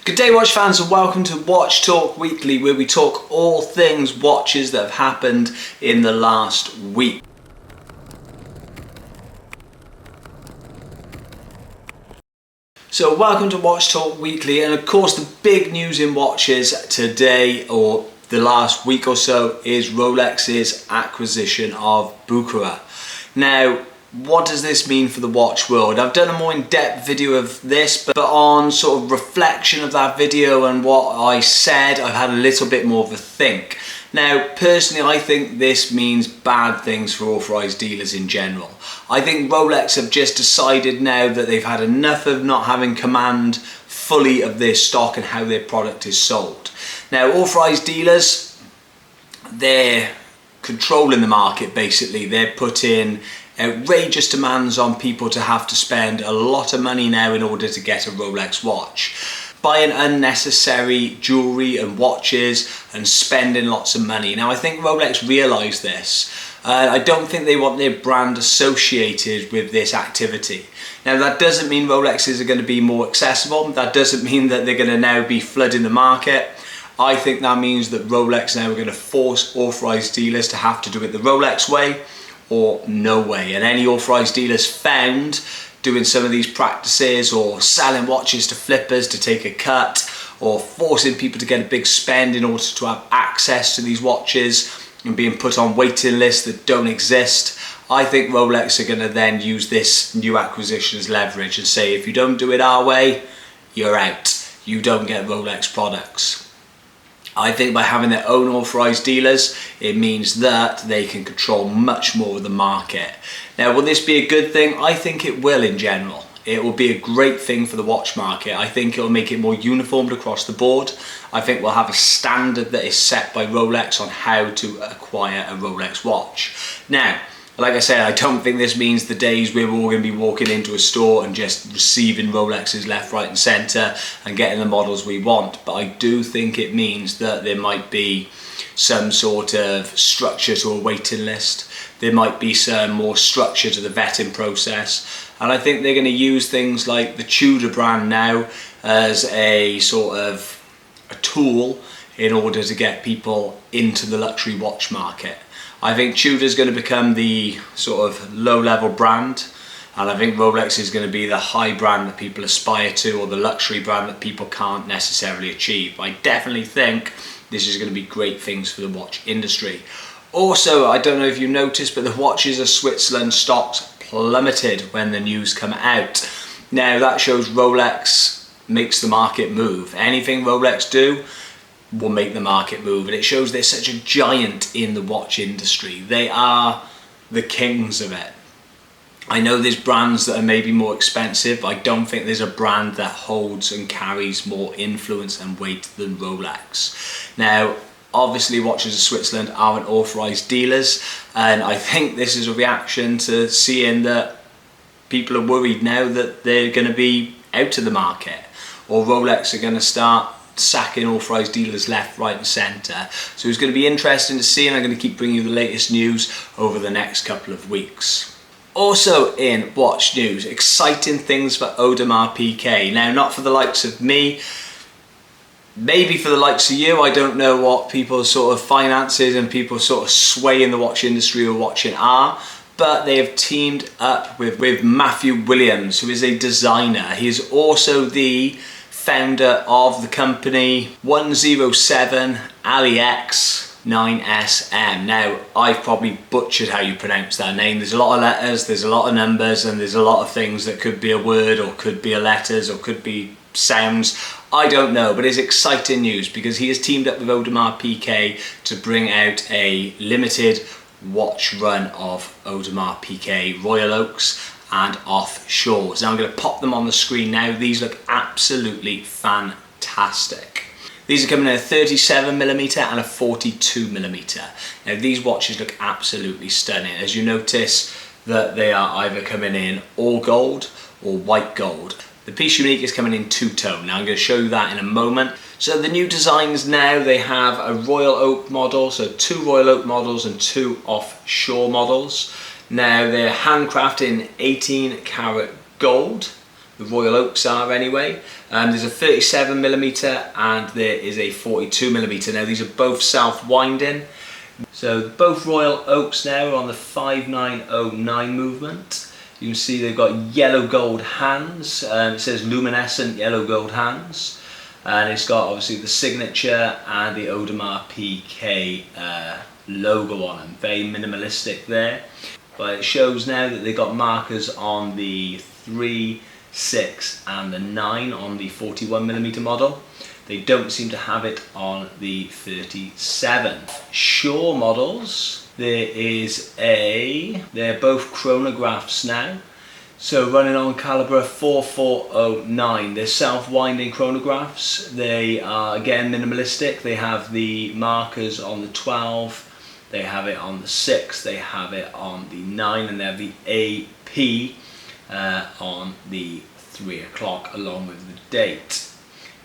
Good day watch fans, and welcome to Watch Talk Weekly, where we talk all things watches that have happened in the last week. So welcome to Watch Talk Weekly, and of course the big news in watches today or the last week or so is Rolex's acquisition of Bucherer. Now, what does this mean for the watch world? I've done a more in-depth video of this, but on sort of reflection of that video and what I said, I've had a little bit more of a think. Now, personally, I think this means bad things for authorised dealers in general. I think Rolex have just decided now that they've had enough of not having command fully of their stock and how their product is sold. Now, authorised dealers, they're controlling the market basically. They're putting outrageous demands on people to have to spend a lot of money now in order to get a Rolex watch. Buying unnecessary jewellery and watches and spending lots of money. Now I think Rolex realise this. I don't think they want their brand associated with this activity. Now that doesn't mean Rolexes are going to be more accessible. That doesn't mean that they're going to now be flooding the market. I think that means that Rolex now are going to force authorised dealers to have to do it the Rolex way or no way. And any authorised dealers found doing some of these practices or selling watches to flippers to take a cut or forcing people to get a big spend in order to have access to these watches and being put on waiting lists that don't exist, I think Rolex are going to then use this new acquisition as leverage and say, if you don't do it our way, you're out. You don't get Rolex products. I think by having their own authorised dealers, it means that they can control much more of the market. Now, will this be a good thing? I think it will in general. It will be a great thing for the watch market. I think it will make it more uniformed across the board. I think we'll have a standard that is set by Rolex on how to acquire a Rolex watch. Now, like I said, I don't think this means the days where we're all going to be walking into a store and just receiving Rolexes left, right and centre and getting the models we want. But I do think it means that there might be some sort of structure to a waiting list. There might be some more structure to the vetting process. And I think they're going to use things like the Tudor brand now as a sort of a tool in order to get people into the luxury watch market. I think Tudor's going to become the sort of low-level brand, and I think Rolex is going to be the high brand that people aspire to, or the luxury brand that people can't necessarily achieve. I definitely think this is going to be great things for the watch industry. Also, I don't know if you noticed, but the watches of Switzerland stocks plummeted when the news come out. Now that shows Rolex makes the market move. Anything Rolex do will make the market move, and it shows they're such a giant in the watch industry. They are the kings of it. I know there's brands that are maybe more expensive. I don't think there's a brand that holds and carries more influence and weight than Rolex. Now, obviously Watches of Switzerland aren't authorised dealers, and I think this is a reaction to seeing that people are worried now that they're going to be out of the market, or Rolex are going to start sacking authorised dealers left, right and centre. So it's going to be interesting to see, and I'm going to keep bringing you the latest news over the next couple of weeks. Also in watch news, exciting things for audemarspiguet. Now, not for the likes of me, maybe for the likes of you. I don't know what people's sort of finances and people's sort of sway in the watch industry or watching are, but they have teamed up with Matthew Williams, who is a designer. He is also the founder of the company 107 AliX 9SM. Now, I've probably butchered how you pronounce that name. There's a lot of letters, there's a lot of numbers, and there's a lot of things that could be a word or could be a letters or could be sounds. I don't know, but it's exciting news because he has teamed up with audemarspiguet to bring out a limited watch run of audemarspiguet Royal Oaks and Offshore. So I'm going to pop them on the screen now. These look absolutely fantastic. These are coming in a 37mm and a 42mm. Now these watches look absolutely stunning. As you notice that they are either coming in all gold or white gold. The piece unique is coming in two-tone. Now I'm going to show you that in a moment. So the new designs now, they have a Royal Oak model, so 2 Royal Oak models and 2 Offshore models. Now they're handcrafted in 18 karat gold, the Royal Oaks are anyway. There's a 37mm and there is a 42mm. Now these are both self-winding. So both Royal Oaks now are on the 5909 movement. You can see they've got yellow gold hands. It says luminescent yellow gold hands. And it's got obviously the signature and the Audemars Piguet logo on them. Very minimalistic there. But it shows now that they've got markers on the 3, 6 and the 9 on the 41mm model. They don't seem to have it on the 37. Shore models, they're both chronographs now. So running on caliber 4409, they're self-winding chronographs. They are again minimalistic. They have the markers on the 12, they have it on the 6, they have it on the 9, and they have the AP on the 3 o'clock along with the date.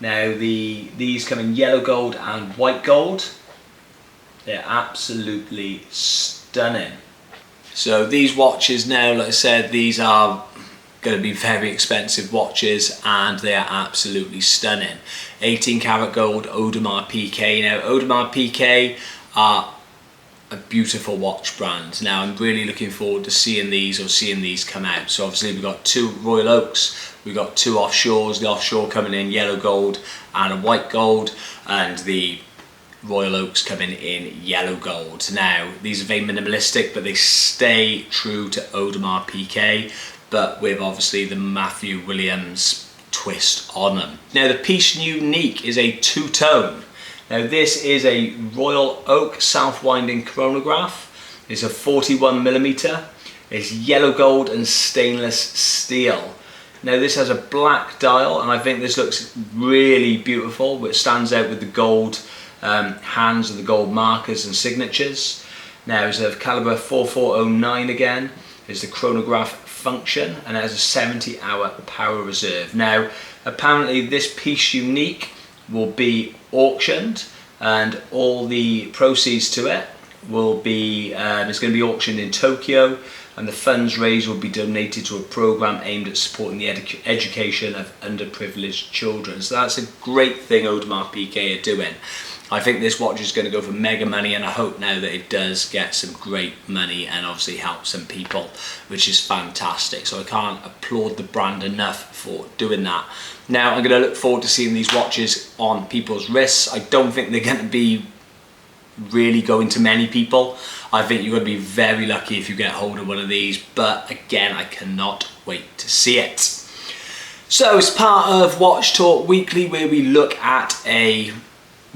Now these come in yellow gold and white gold. They're absolutely stunning. So these watches now, like I said, these are going to be very expensive watches and they are absolutely stunning. 18 karat gold Audemars Piguet. Now Audemars Piguet are a beautiful watch brand. Now I'm really looking forward to seeing these come out. So obviously we've got 2 Royal Oaks, we've got 2 Offshores, the Offshore coming in yellow gold and a white gold, and the Royal Oaks coming in yellow gold. Now these are very minimalistic, but they stay true to Audemars Piguet, but with obviously the Matthew Williams twist on them. Now the piece unique is a 2-tone. Now this is a Royal Oak self-winding chronograph. It's a 41mm. It's yellow gold and stainless steel. Now this has a black dial, and I think this looks really beautiful. It stands out with the gold hands and the gold markers and signatures. Now it's a caliber 4409 again. Is the chronograph function, and it has a 70-hour power reserve. Now apparently this piece unique will be auctioned, and all the proceeds to it will be it's going to be auctioned in Tokyo, and the funds raised will be donated to a program aimed at supporting the education of underprivileged children. So that's a great thing Audemars Piguet are doing. I think this watch is going to go for mega money, and I hope now that it does get some great money and obviously help some people, which is fantastic. So I can't applaud the brand enough for doing that. Now I'm going to look forward to seeing these watches on people's wrists. I don't think they're going to be really going to many people. I think you're going to be very lucky if you get hold of one of these, but again, I cannot wait to see it. So it's part of Watch Talk Weekly, where we look at a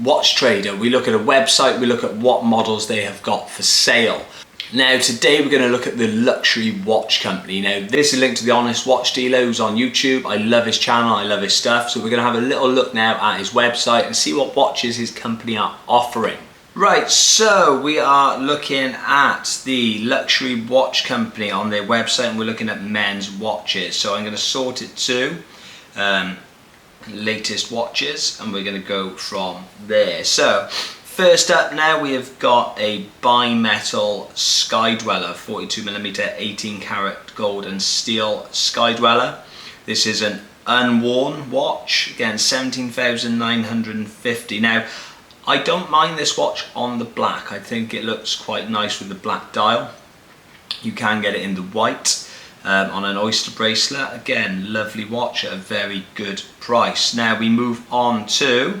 watch trader, we look at a website, we look at what models they have got for sale. Now today we're going to look at the Luxury Watch Company. Now this is linked to the Honest Watch Dealer who's on YouTube. I love his channel, I love his stuff, so we're going to have a little look now at his website and see what watches his company are offering. Right, so we are looking at the Luxury Watch Company on their website, and we're looking at men's watches. So I'm going to sort it to latest watches, and we're going to go from there. So first up now we have got a bimetal Sky Dweller, 42mm 18 karat gold and steel Sky Dweller. This is an unworn watch, again 17,950. Now I don't mind this watch on the black. I think it looks quite nice with the black dial. You can get it in the white on an oyster bracelet. Again, lovely watch at a very good price. Now we move on to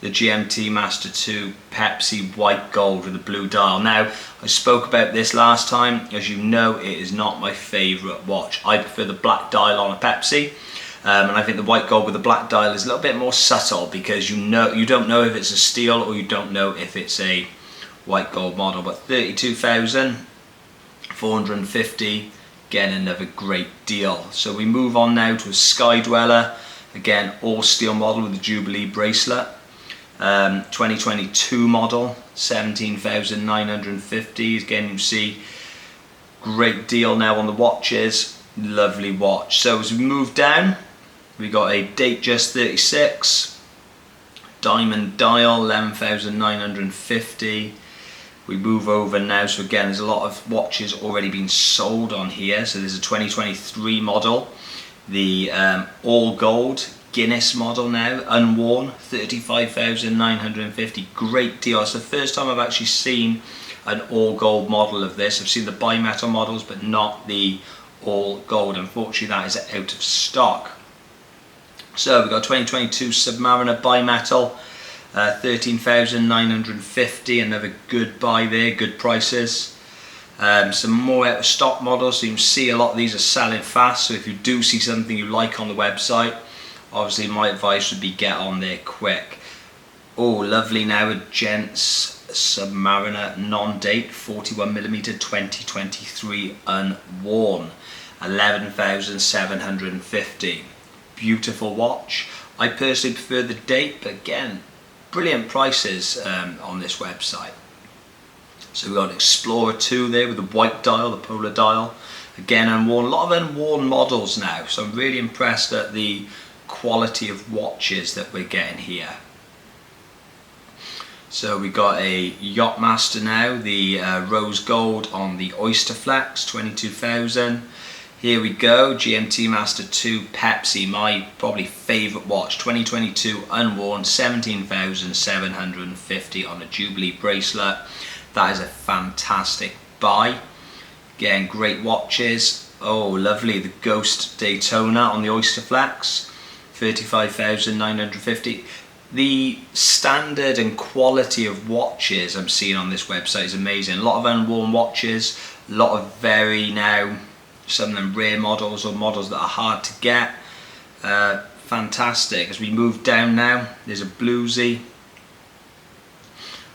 the GMT Master 2 Pepsi white gold with the blue dial. Now I spoke about this last time. As you know, it is not my favourite watch. I prefer the black dial on a Pepsi. And I think the white gold with the black dial is a little bit more subtle, because you don't know if it's a steel or you don't know if it's a white gold model. But 32,450, again another great deal. So we move on now to a Sky Dweller, again all steel model with the Jubilee bracelet, 2022 model, 17,950. Again you see great deal now on the watches, lovely watch. So as we move down, we got a Datejust 36, diamond dial, 11,950. We move over now, so again there's a lot of watches already been sold on here. So there's a 2023 model, The all gold Guinness model now, unworn, 35,950. Great deal. It's the first time I've actually seen an all gold model of this. I've seen the bimetal models, but not the all gold. Unfortunately, that is out of stock. So we've got 2022 Submariner bimetal, 13,950. Another good buy there, good prices. Some more out of stock models, so you can see a lot of these are selling fast. So if you do see something you like on the website, obviously my advice would be get on there quick. Oh, lovely now, a gents Submariner non-date 41mm 2023 unworn, 11,750. Beautiful watch. I personally prefer the date, but again, brilliant prices on this website. So we've got Explorer 2 there with the white dial, the polar dial. Again, unworn. A lot of unworn models now, so I'm really impressed at the quality of watches that we're getting here. So we got a Yachtmaster now, the rose gold on the Oyster Flex, 22,000. Here we go, GMT Master 2 Pepsi, my probably favourite watch, 2022 unworn, 17,750 on a Jubilee bracelet. That is a fantastic buy. Again, great watches. Oh, lovely, the Ghost Daytona on the Oyster Flex, 35,950. The standard and quality of watches I'm seeing on this website is amazing. A lot of unworn watches, a lot of very now, some of them rare models or models that are hard to get. Fantastic. As we move down now, there's a bluesy.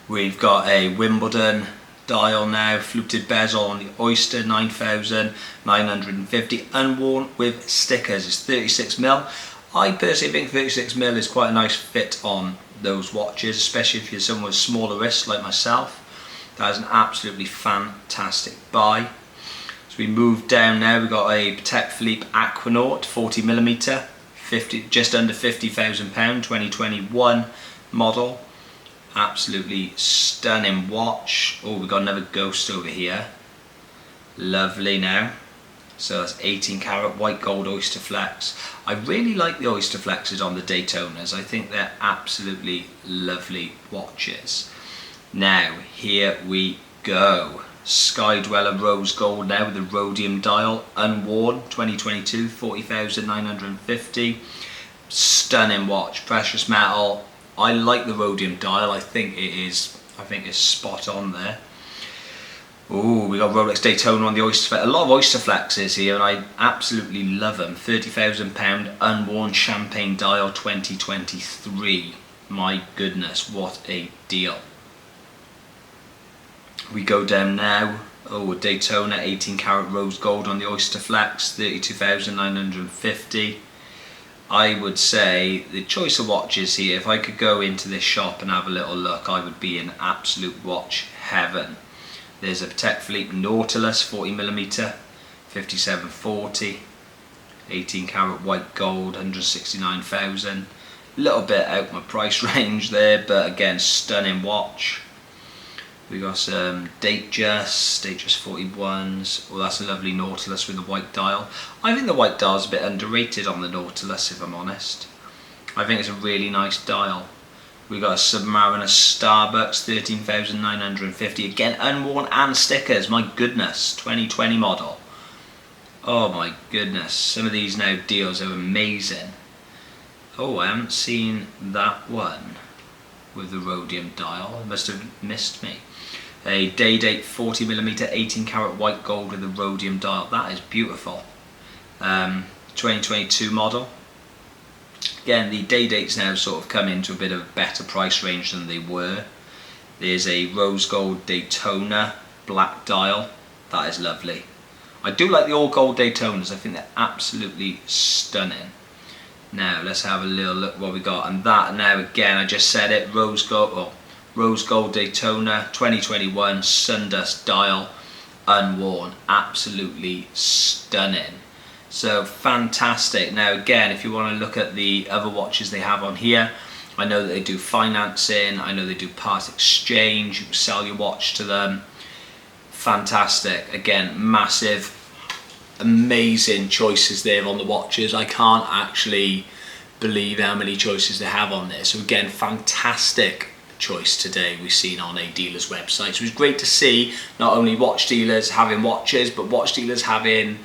We've got a Wimbledon dial now, fluted bezel on the Oyster, 9,950, unworn with stickers. It's 36mm. I personally think 36mm is quite a nice fit on those watches, especially if you're someone with smaller wrists like myself. That is an absolutely fantastic buy. So we move down now, we've got a Patek Philippe Aquanaut 40mm, just under £50,000, 2021 model. Absolutely stunning watch. Oh, we've got another Ghost over here. Lovely now. So that's 18 karat white gold Oyster Flex. I really like the Oyster Flexes on the Daytonas. I think they're absolutely lovely watches. Now, here we go. Sky Dweller rose gold now with the rhodium dial, unworn, 2022, 40,950. Stunning watch, precious metal. I like the rhodium dial. I think it's spot on there. Oh, we got Rolex Daytona on the Oyster Flex. A lot of Oyster Flexes here, and I absolutely love them. £30,000 unworn champagne dial 2023. My goodness, what a deal. We go down now. Oh, Daytona 18 karat rose gold on the Oyster Flex, 32,950. I would say the choice of watches here, if I could go into this shop and have a little look, I would be in absolute watch heaven. There's a Patek Philippe Nautilus 40mm, 5740, 18 karat white gold, 169,000. A little bit out my price range there, but again, stunning watch. We got some Datejust 41s. Oh, that's a lovely Nautilus with the white dial. I think the white dial is a bit underrated on the Nautilus, if I'm honest. I think it's a really nice dial. We got a Submariner Starbucks 13,950. Again, unworn and stickers. My goodness, 2020 model. Oh my goodness, some of these now deals are amazing. Oh, I haven't seen that one with the rhodium dial. It must have missed me. A day date 40mm 18 karat white gold with the rhodium dial. That is beautiful. 2022 model. Again, the day dates now sort of come into a bit of a better price range than they were. There's a rose gold Daytona black dial. That is lovely. I do like the all gold Daytonas. I think they're absolutely stunning. Now let's have a little look what we got. And that now, again, I just said it, rose gold Daytona 2021 Sundust dial, unworn, absolutely stunning. So fantastic. Now again, if you want to look at the other watches they have on here, I know that they do financing, I know they do part exchange, you can sell your watch to them. Fantastic. Again, massive amazing choices there on the watches. I can't actually believe how many choices they have on there. So again, fantastic choice today we've seen on a dealer's website. So it was great to see not only watch dealers having watches, but watch dealers having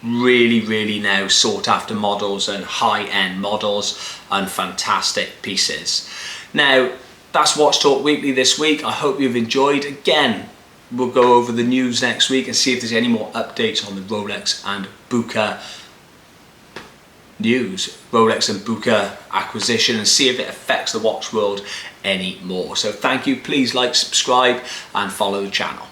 really now sought after models and high-end models and fantastic pieces. Now that's Watch Talk Weekly this week. I hope you've enjoyed. Again, we'll go over the news next week and see if there's any more updates on the Rolex and Bucherer news, Rolex and Bucherer acquisition, and see if it affects the watch world any more. So thank you. Please like, subscribe and follow the channel.